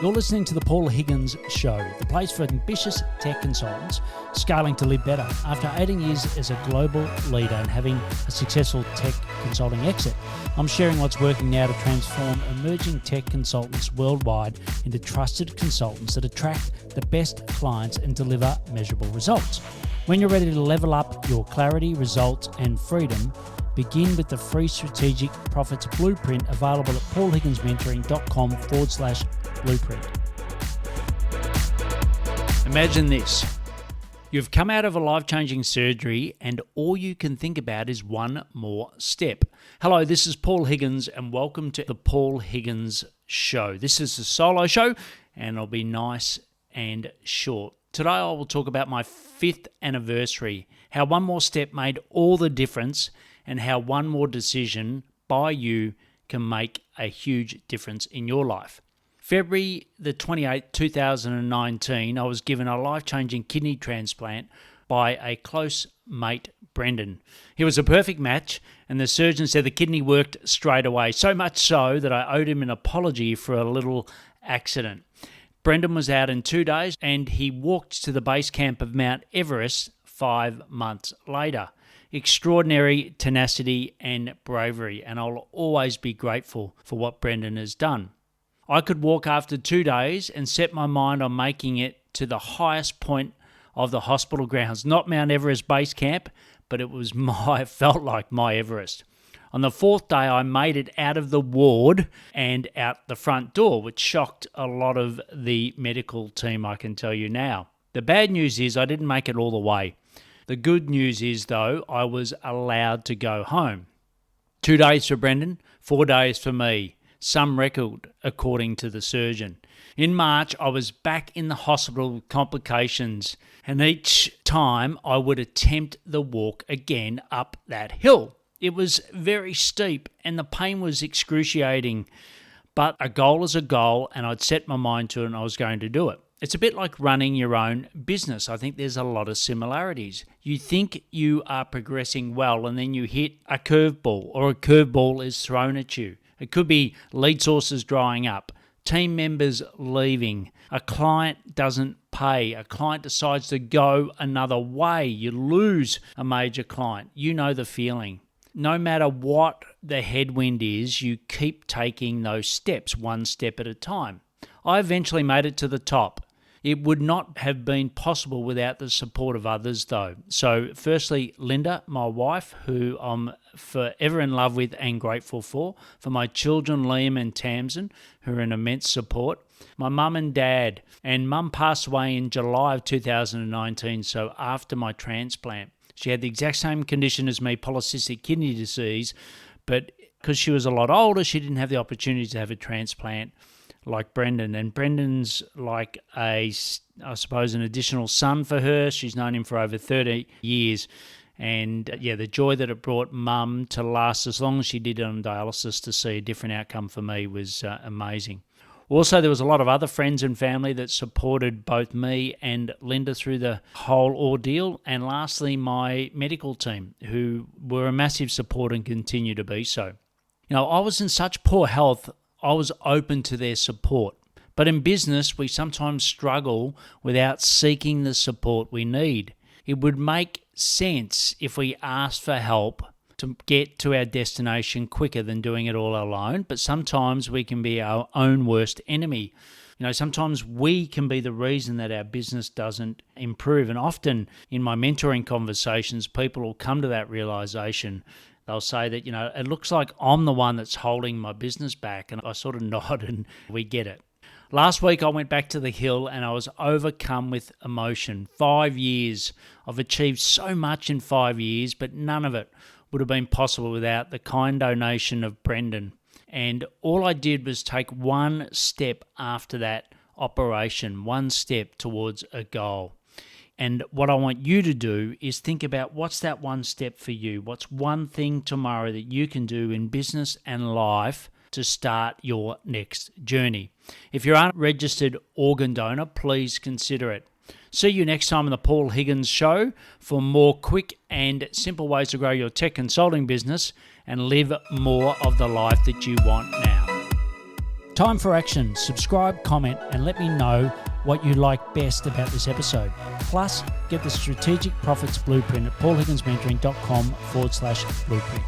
You're listening to The Paul Higgins Show, the place for ambitious tech consultants scaling to live better. After 18 years as a global leader and having a successful tech consulting exit, I'm sharing what's working now to transform emerging tech consultants worldwide into trusted consultants that attract the best clients and deliver measurable results. When you're ready to level up your clarity, results, and freedom, begin with the free Strategic Profits Blueprint available at paulhigginsmentoring.com/blueprint. Imagine this. You've come out of a life-changing surgery and all you can think about is one more step. Hello, this is Paul Higgins and welcome to the Paul Higgins Show. This is a solo show and it'll be nice and short. Today I will talk about my 5th anniversary, how one more step made all the difference and how one more decision by you can make a huge difference in your life. February the 28th, 2019, I was given a life-changing kidney transplant by a close mate, Brendan. He was a perfect match, and the surgeon said the kidney worked straight away, so much so that I owed him an apology for a little accident. Brendan was out in 2 days, and he walked to the base camp of Mount Everest 5 months later. Extraordinary tenacity and bravery, and I'll always be grateful for what Brendan has done. I could walk after 2 days and set my mind on making it to the highest point of the hospital grounds, not Mount Everest base camp, but it felt like my Everest. On the 4th day, I made it out of the ward and out the front door, which shocked a lot of the medical team, I can tell you now. The bad news is I didn't make it all the way. The good news is, though, I was allowed to go home. 2 days for Brendan, 4 days for me. Some record, according to the surgeon. In March, I was back in the hospital with complications, and each time I would attempt the walk again up that hill. It was very steep, and the pain was excruciating, but a goal is a goal, and I'd set my mind to it, and I was going to do it. It's a bit like running your own business. I think there's a lot of similarities. You think you are progressing well, and then you hit a curveball, or a curveball is thrown at you. It could be lead sources drying up, team members leaving, a client doesn't pay, a client decides to go another way, you lose a major client. You know the feeling. No matter what the headwind is, you keep taking those steps, one step at a time. I eventually made it to the top. It would not have been possible without the support of others, though. So firstly, Linda, my wife, who I'm forever in love with and grateful for my children, Liam and Tamsin, who are an immense support, my mum and dad, and mum passed away in July of 2019, so after my transplant. She had the exact same condition as me, polycystic kidney disease, but because she was a lot older, she didn't have the opportunity to have a transplant like Brendan. And Brendan's like I suppose, an additional son for her. She's known him for over 30 years. And the joy that it brought mum to last as long as she did on dialysis to see a different outcome for me was amazing. Also, there was a lot of other friends and family that supported both me and Linda through the whole ordeal. And lastly, my medical team, who were a massive support and continue to be so. I was in such poor health, I was open to their support. But in business, we sometimes struggle without seeking the support we need. It would make sense if we asked for help to get to our destination quicker than doing it all alone, but sometimes we can be our own worst enemy. Sometimes we can be the reason that our business doesn't improve. And often in my mentoring conversations, people will come to that realization. They'll say that, it looks like I'm the one that's holding my business back. And I sort of nod and we get it. Last week, I went back to the hill and I was overcome with emotion. 5 years. I've achieved so much in 5 years, but none of it would have been possible without the kind donation of Brendan. And all I did was take one step after that operation, one step towards a goal. And what I want you to do is think about what's that one step for you? What's one thing tomorrow that you can do in business and life to start your next journey? If you're an unregistered organ donor, please consider it. See you next time on the Paul Higgins Show for more quick and simple ways to grow your tech consulting business and live more of the life that you want now. Time for action. Subscribe, comment, and let me know what you like best about this episode. Plus, get the Strategic Profits Blueprint at paulhigginsmentoring.com/blueprint.